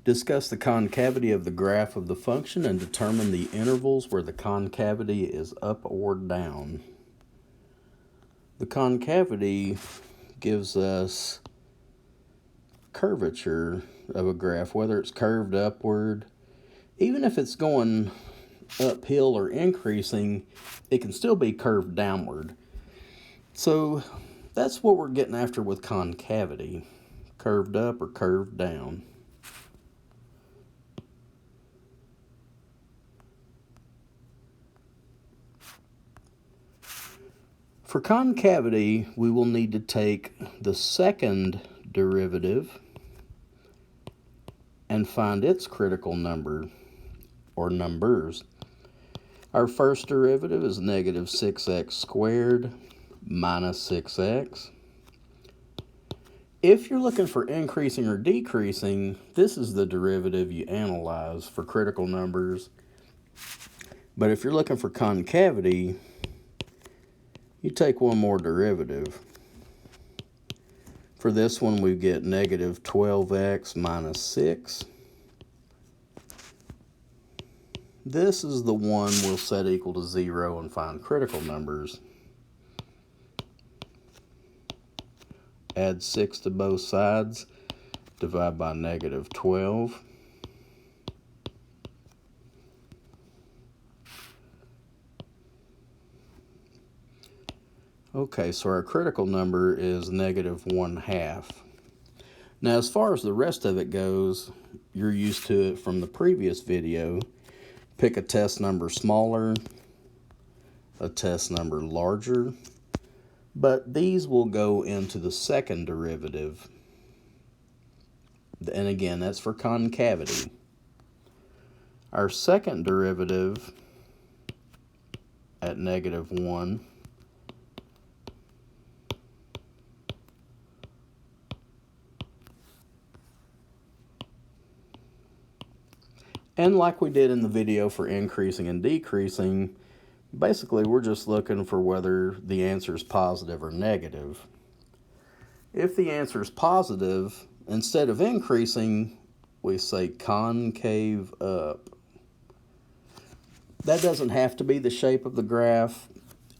Discuss the concavity of the graph of the function and determine the intervals where the concavity is up or down. The concavity gives us curvature of a graph, whether it's curved upward. Even if it's going uphill or increasing, it can still be curved downward. So that's what we're getting after with concavity, curved up or curved down. For concavity, we will need to take the second derivative and find its critical number, or numbers. Our first derivative is negative 6x squared minus 6x. If you're looking for increasing or decreasing, this is the derivative you analyze for critical numbers. But if you're looking for concavity, you take one more derivative. For this one, we get negative 12x minus 6. This is the one we'll set equal to 0 and find critical numbers. Add 6 to both sides, divide by negative 12. Okay, so our critical number is negative 1/2. Now, as far as the rest of it goes, you're used to it from the previous video. Pick a test number smaller, a test number larger, but these will go into the second derivative. And again, that's for concavity. Our second derivative at negative 1 and like we did in the video for increasing and decreasing, basically we're just looking for whether the answer is positive or negative. If the answer is positive, instead of increasing, we say concave up. That doesn't have to be the shape of the graph.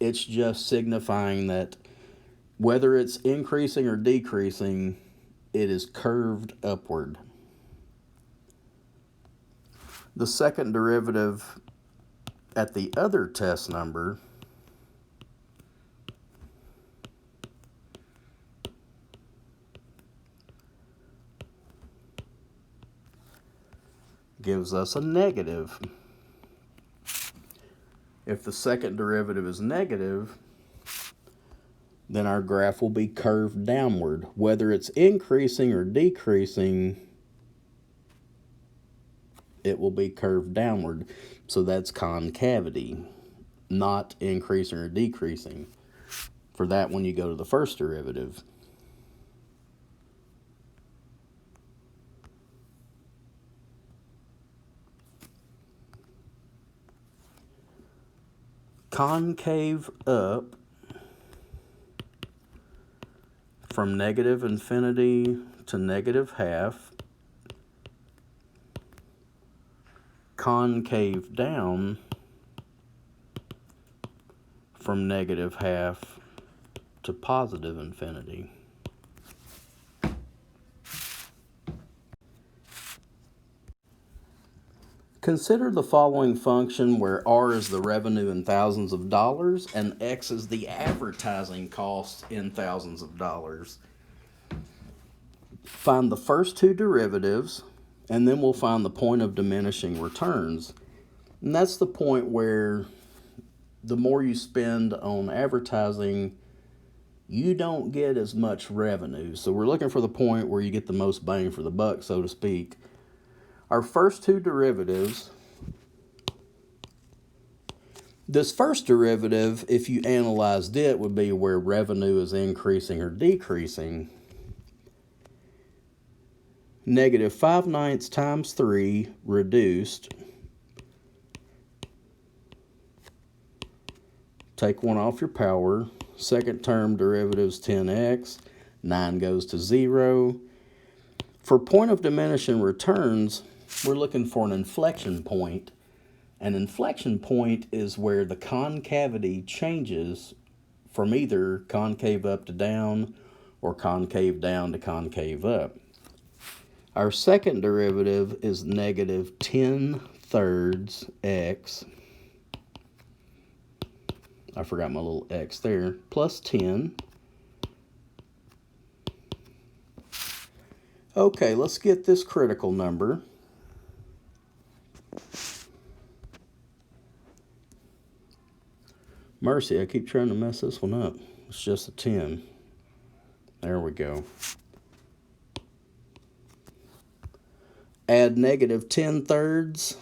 It's just signifying that whether it's increasing or decreasing, it is curved upward. The second derivative at the other test number gives us a negative. If the second derivative is negative, then our graph will be curved downward. Whether it's increasing or decreasing, it will be curved downward. So that's concavity, not increasing or decreasing. For that one, you go to the first derivative. Concave up from negative infinity to negative half. Concave down from negative half to positive infinity. Consider the following function where R is the revenue in thousands of dollars and X is the advertising cost in thousands of dollars. Find the first two derivatives, and then we'll find the point of diminishing returns. And that's the point where the more you spend on advertising, you don't get as much revenue. So we're looking for the point where you get the most bang for the buck, so to speak. Our first two derivatives, this first derivative, if you analyzed it, would be where revenue is increasing or decreasing. Negative 5/9 times 3 reduced. Take one off your power. Second term derivative's 10x. 9 goes to 0. For point of diminishing returns, we're looking for an inflection point. An inflection point is where the concavity changes from either concave up to down or concave down to concave up. Our second derivative is negative 10/3 x. I forgot my little x there. Plus 10. Okay, let's get this critical number. Mercy, I keep trying to mess this one up. It's just a 10. There we go. Add negative 10/3.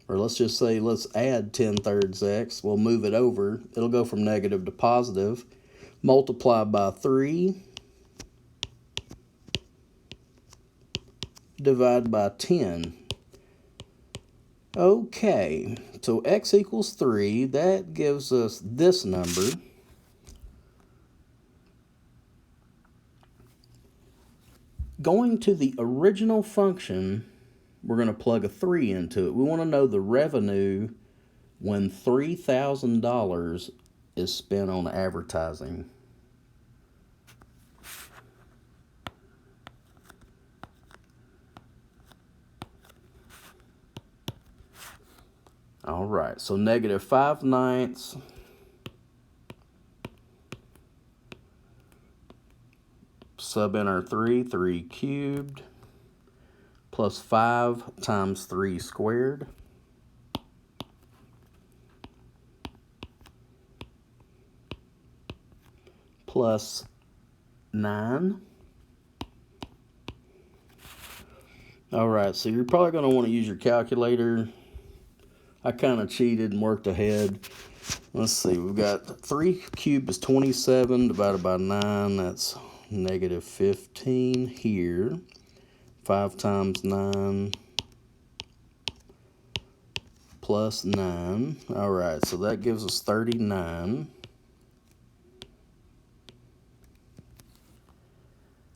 Or let's just say let's add 10/3 x. We'll move it over. It'll go from negative to positive. Multiply by 3. Divide by 10. Okay, so x equals 3. That gives us this number. Going to the original function, we're going to plug a 3 into it. We want to know the revenue when $3,000 is spent on advertising. All right, so negative 5/9 sub in our 3 cubed, plus 5 times 3 squared, plus 9. All right, so you're probably going to want to use your calculator. I kind of cheated and worked ahead. Let's see, we've got 3 cubed is 27 divided by 9. That's negative 15 here. 5 times 9 plus 9. All right, so that gives us 39.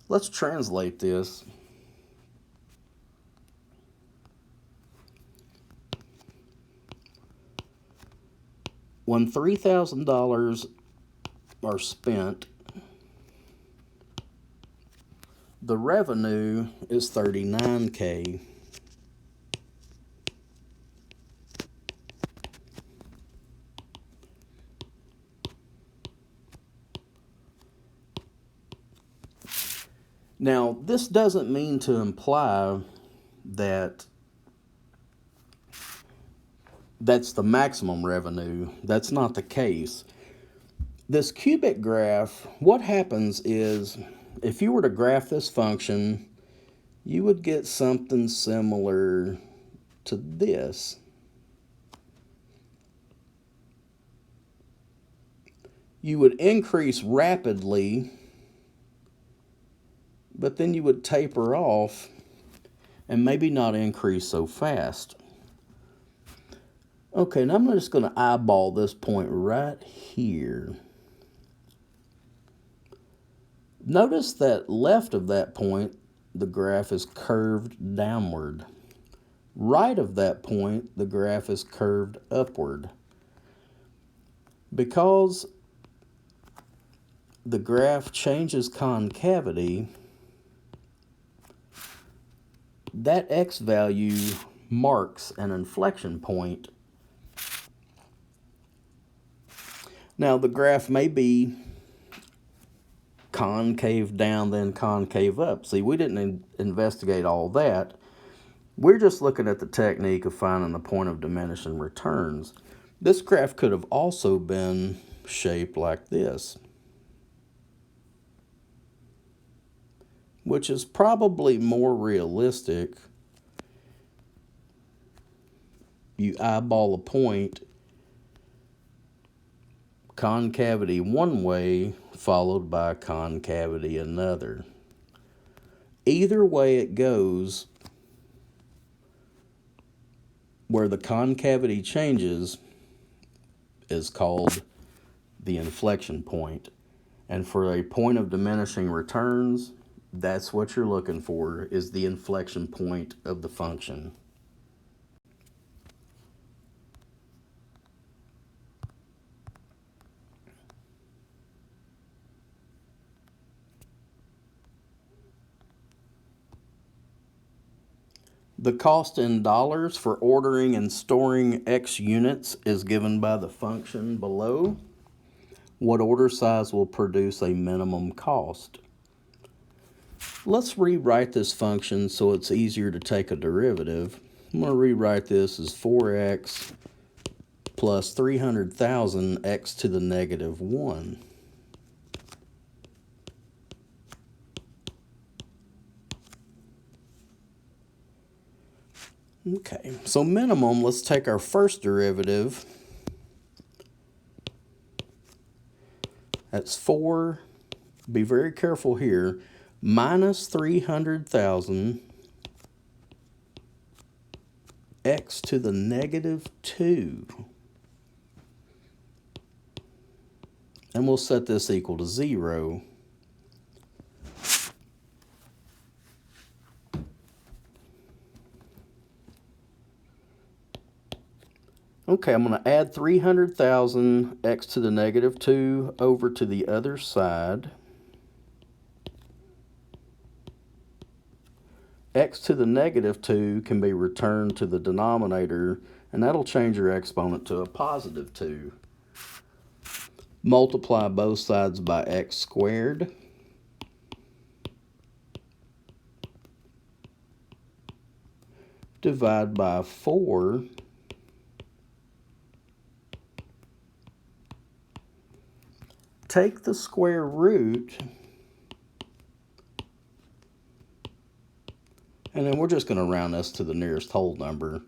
Let's translate this. When $3,000 are spent, the revenue is $39K. Now, this doesn't mean to imply that that's the maximum revenue. That's not the case. This cubic graph, what happens is, if you were to graph this function, you would get something similar to this. You would increase rapidly, but then you would taper off and maybe not increase so fast. Okay, now I'm just going to eyeball this point right here. Notice that left of that point, the graph is curved downward. Right of that point, the graph is curved upward. Because the graph changes concavity, that x value marks an inflection point. Now, the graph may be concave down, then concave up. See, we didn't investigate all that. We're just looking at the technique of finding the point of diminishing returns. This graph could have also been shaped like this, which is probably more realistic. You eyeball a point, concavity one way, followed by concavity another. Either way it goes, where the concavity changes is called the inflection point. And for a point of diminishing returns, that's what you're looking for, is the inflection point of the function. The cost in dollars for ordering and storing X units is given by the function below. What order size will produce a minimum cost? Let's rewrite this function so it's easier to take a derivative. I'm going to rewrite this as 4x plus 300,000 x to the negative 1. Okay, so minimum, let's take our first derivative. That's 4, be very careful here, minus 300,000 x to the negative 2. And we'll set this equal to 0. Okay, I'm going to add 300,000 x to the negative 2 over to the other side. X to the negative 2 can be returned to the denominator, and that'll change your exponent to a positive 2. Multiply both sides by x squared. Divide by 4. Take the square root, and then we're just going to round this to the nearest whole number.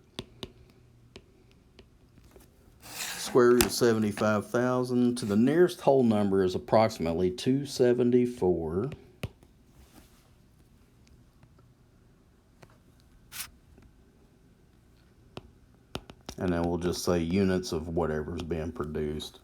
Square root of 75,000 to the nearest whole number is approximately 274. And then we'll just say units of whatever's being produced.